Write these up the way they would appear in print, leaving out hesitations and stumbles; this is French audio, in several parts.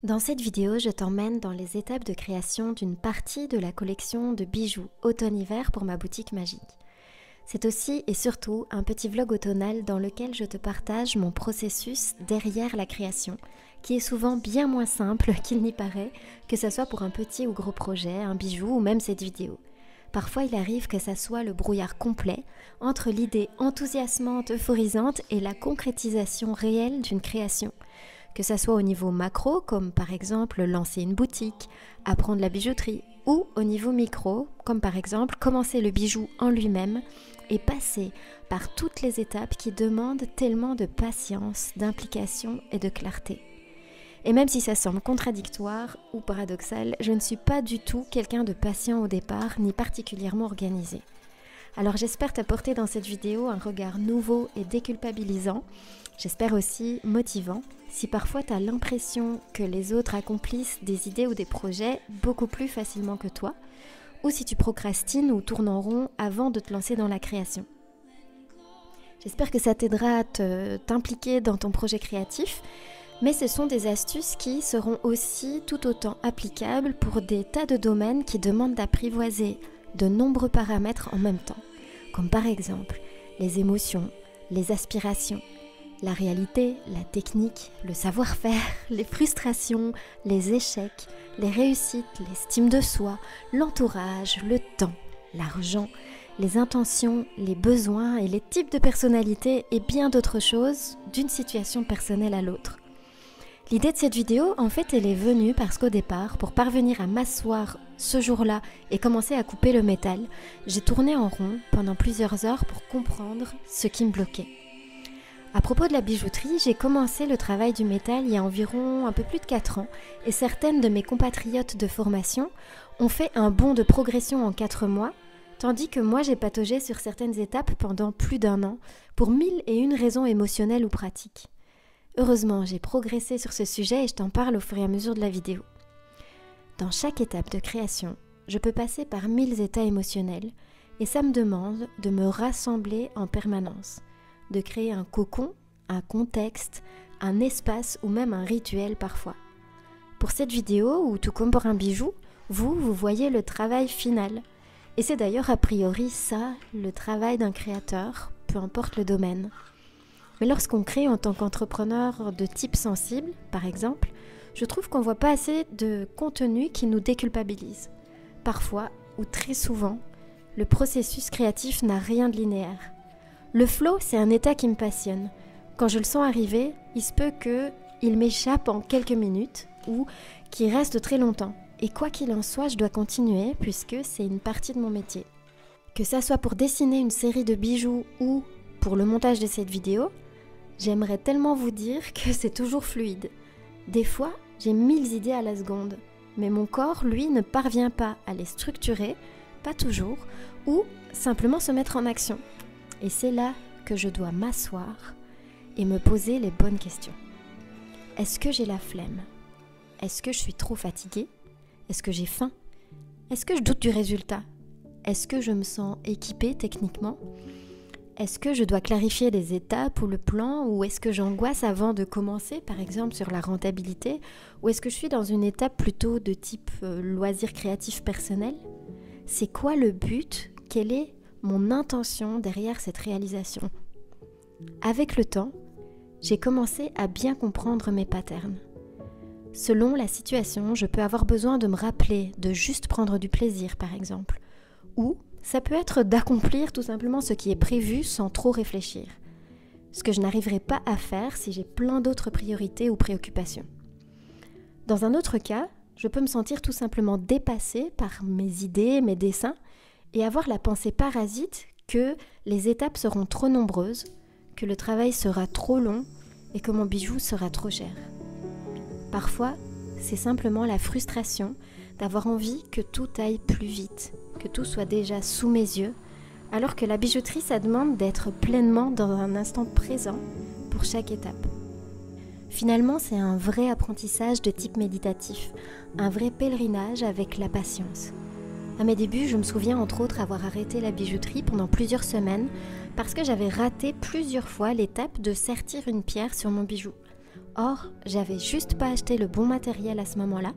Dans cette vidéo, je t'emmène dans les étapes de création d'une partie de la collection de bijoux automne-hiver pour ma boutique magique. C'est aussi et surtout un petit vlog automnal dans lequel je te partage mon processus derrière la création, qui est souvent bien moins simple qu'il n'y paraît, que ce soit pour un petit ou gros projet, un bijou ou même cette vidéo. Parfois, il arrive que ça soit le brouillard complet entre l'idée enthousiasmante, euphorisante et la concrétisation réelle d'une création. Que ça soit au niveau macro, comme par exemple lancer une boutique, apprendre la bijouterie, ou au niveau micro, comme par exemple commencer le bijou en lui-même et passer par toutes les étapes qui demandent tellement de patience, d'implication et de clarté. Et même si ça semble contradictoire ou paradoxal, je ne suis pas du tout quelqu'un de patient au départ, ni particulièrement organisé. Alors j'espère t'apporter dans cette vidéo un regard nouveau et déculpabilisant, j'espère aussi motivant, si parfois tu as l'impression que les autres accomplissent des idées ou des projets beaucoup plus facilement que toi, ou si tu procrastines ou tournes en rond avant de te lancer dans la création. J'espère que ça t'aidera à t'impliquer dans ton projet créatif, mais ce sont des astuces qui seront aussi tout autant applicables pour des tas de domaines qui demandent d'apprivoiser de nombreux paramètres en même temps, comme par exemple les émotions, les aspirations, la réalité, la technique, le savoir-faire, les frustrations, les échecs, les réussites, l'estime de soi, l'entourage, le temps, l'argent, les intentions, les besoins et les types de personnalité et bien d'autres choses d'une situation personnelle à l'autre. L'idée de cette vidéo, en fait, elle est venue parce qu'au départ, pour parvenir à m'asseoir ce jour-là et commencer à couper le métal, j'ai tourné en rond pendant plusieurs heures pour comprendre ce qui me bloquait. À propos de la bijouterie, j'ai commencé le travail du métal il y a environ un peu plus de 4 ans et certaines de mes compatriotes de formation ont fait un bond de progression en 4 mois, tandis que moi j'ai pataugé sur certaines étapes pendant plus d'1 an pour 1001 raisons émotionnelles ou pratiques. Heureusement, j'ai progressé sur ce sujet et je t'en parle au fur et à mesure de la vidéo. Dans chaque étape de création, je peux passer par 1000 états émotionnels et ça me demande de me rassembler en permanence, de créer un cocon, un contexte, un espace ou même un rituel parfois. Pour cette vidéo, ou tout comme pour un bijou, vous voyez le travail final. Et c'est d'ailleurs a priori ça, le travail d'un créateur, peu importe le domaine. Mais lorsqu'on crée en tant qu'entrepreneur de type sensible, par exemple, je trouve qu'on ne voit pas assez de contenu qui nous déculpabilise. Parfois, ou très souvent, le processus créatif n'a rien de linéaire. Le flow, c'est un état qui me passionne. Quand je le sens arriver, il se peut qu'il m'échappe en quelques minutes ou qu'il reste très longtemps. Et quoi qu'il en soit, je dois continuer puisque c'est une partie de mon métier. Que ça soit pour dessiner une série de bijoux ou pour le montage de cette vidéo, j'aimerais tellement vous dire que c'est toujours fluide. Des fois, j'ai 1000 idées à la seconde, mais mon corps, lui, ne parvient pas à les structurer, pas toujours, ou simplement se mettre en action. Et c'est là que je dois m'asseoir et me poser les bonnes questions. Est-ce que j'ai la flemme? Est-ce que je suis trop fatiguée? Est-ce que j'ai faim? Est-ce que je doute du résultat? Est-ce que je me sens équipée techniquement? Est-ce que je dois clarifier les étapes ou le plan? Ou est-ce que j'angoisse avant de commencer, par exemple sur la rentabilité? Ou est-ce que je suis dans une étape plutôt de type loisir créatif personnel? C'est quoi le but? Quelle est mon intention derrière cette réalisation? Avec le temps, j'ai commencé à bien comprendre mes patterns. Selon la situation, je peux avoir besoin de me rappeler de juste prendre du plaisir, par exemple. Ou ça peut être d'accomplir tout simplement ce qui est prévu sans trop réfléchir. Ce que je n'arriverai pas à faire si j'ai plein d'autres priorités ou préoccupations. Dans un autre cas, je peux me sentir tout simplement dépassée par mes idées, mes dessins, et avoir la pensée parasite que les étapes seront trop nombreuses, que le travail sera trop long et que mon bijou sera trop cher. Parfois, c'est simplement la frustration d'avoir envie que tout aille plus vite, que tout soit déjà sous mes yeux, alors que la bijouterie, ça demande d'être pleinement dans un instant présent pour chaque étape. Finalement, c'est un vrai apprentissage de type méditatif, un vrai pèlerinage avec la patience. À mes débuts, je me souviens entre autres avoir arrêté la bijouterie pendant plusieurs semaines parce que j'avais raté plusieurs fois l'étape de sertir une pierre sur mon bijou. Or, j'avais juste pas acheté le bon matériel à ce moment-là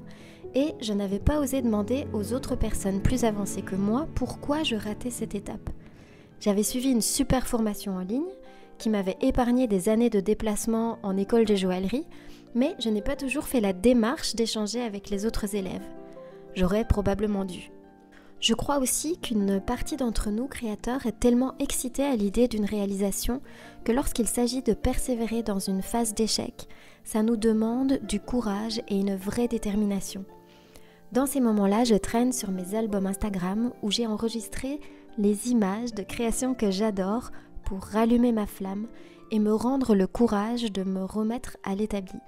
et je n'avais pas osé demander aux autres personnes plus avancées que moi pourquoi je ratais cette étape. J'avais suivi une super formation en ligne qui m'avait épargné des années de déplacement en école de joaillerie, mais je n'ai pas toujours fait la démarche d'échanger avec les autres élèves. J'aurais probablement dû. Je crois aussi qu'une partie d'entre nous, créateurs, est tellement excitée à l'idée d'une réalisation que lorsqu'il s'agit de persévérer dans une phase d'échec, ça nous demande du courage et une vraie détermination. Dans ces moments-là, je traîne sur mes albums Instagram où j'ai enregistré les images de créations que j'adore pour rallumer ma flamme et me rendre le courage de me remettre à l'établi.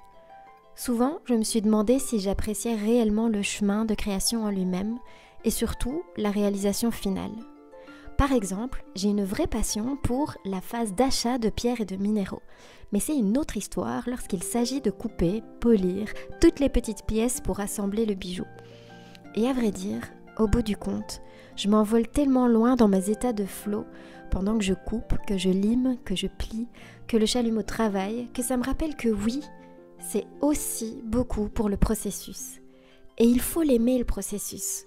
Souvent, je me suis demandé si j'appréciais réellement le chemin de création en lui-même et surtout la réalisation finale. Par exemple, j'ai une vraie passion pour la phase d'achat de pierres et de minéraux. Mais c'est une autre histoire lorsqu'il s'agit de couper, polir toutes les petites pièces pour assembler le bijou. Et à vrai dire, au bout du compte, je m'envole tellement loin dans mes états de flow pendant que je coupe, que je lime, que je plie, que le chalumeau travaille, que ça me rappelle que oui, c'est aussi beaucoup pour le processus. Et il faut l'aimer le processus.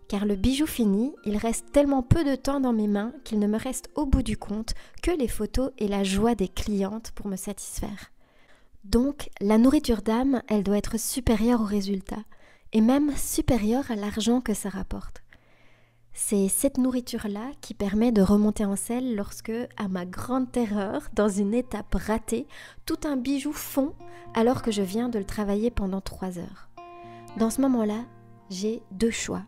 Car le bijou fini, il reste tellement peu de temps dans mes mains qu'il ne me reste au bout du compte que les photos et la joie des clientes pour me satisfaire. Donc, la nourriture d'âme, elle doit être supérieure au résultat, et même supérieure à l'argent que ça rapporte. C'est cette nourriture-là qui permet de remonter en selle lorsque, à ma grande terreur, dans une étape ratée, tout un bijou fond alors que je viens de le travailler pendant 3 heures. Dans ce moment-là, j'ai 2 choix.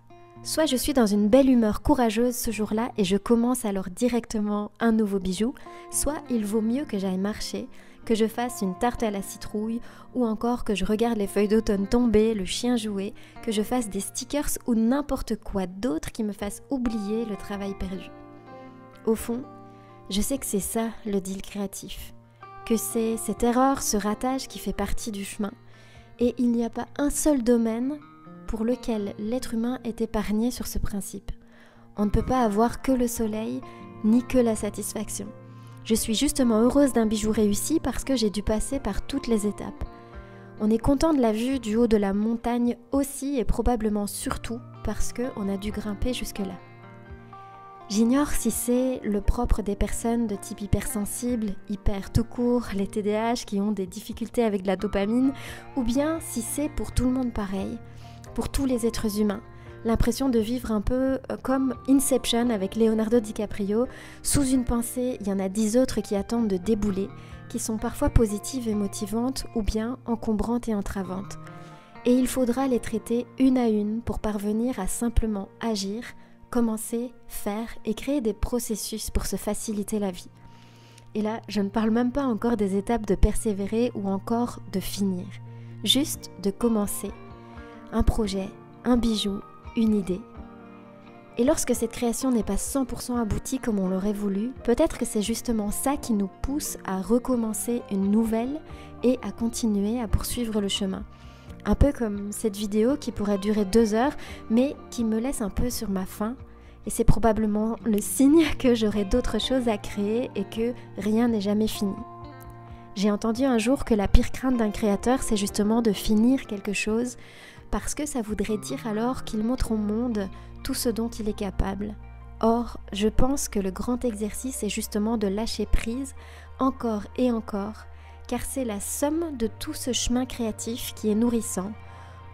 Soit je suis dans une belle humeur courageuse ce jour-là et je commence alors directement un nouveau bijou, soit il vaut mieux que j'aille marcher, que je fasse une tarte à la citrouille ou encore que je regarde les feuilles d'automne tomber, le chien jouer, que je fasse des stickers ou n'importe quoi d'autre qui me fasse oublier le travail perdu. Au fond, je sais que c'est ça le deal créatif, que c'est cette erreur, ce ratage qui fait partie du chemin et il n'y a pas un seul domaine pour lequel l'être humain est épargné sur ce principe. On ne peut pas avoir que le soleil, ni que la satisfaction. Je suis justement heureuse d'un bijou réussi parce que j'ai dû passer par toutes les étapes. On est content de la vue du haut de la montagne aussi et probablement surtout parce qu'on a dû grimper jusque-là. J'ignore si c'est le propre des personnes de type hypersensible, hyper tout court, les TDAH qui ont des difficultés avec de la dopamine, ou bien si c'est pour tout le monde pareil, pour tous les êtres humains. L'impression de vivre un peu comme Inception avec Leonardo DiCaprio. Sous une pensée, il y en a 10 autres qui attendent de débouler, qui sont parfois positives et motivantes ou bien encombrantes et entravantes. Et il faudra les traiter une à une pour parvenir à simplement agir, commencer, faire et créer des processus pour se faciliter la vie. Et là, je ne parle même pas encore des étapes de persévérer ou encore de finir. Juste de commencer. Un projet, un bijou, une idée. Et lorsque cette création n'est pas 100% aboutie comme on l'aurait voulu, peut-être que c'est justement ça qui nous pousse à recommencer une nouvelle et à continuer à poursuivre le chemin. Un peu comme cette vidéo qui pourrait durer 2 heures, mais qui me laisse un peu sur ma faim. Et c'est probablement le signe que j'aurai d'autres choses à créer et que rien n'est jamais fini. J'ai entendu un jour que la pire crainte d'un créateur, c'est justement de finir quelque chose, parce que ça voudrait dire alors qu'il montre au monde tout ce dont il est capable. Or, je pense que le grand exercice est justement de lâcher prise, encore et encore, car c'est la somme de tout ce chemin créatif qui est nourrissant,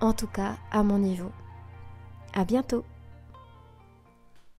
en tout cas à mon niveau. À bientôt!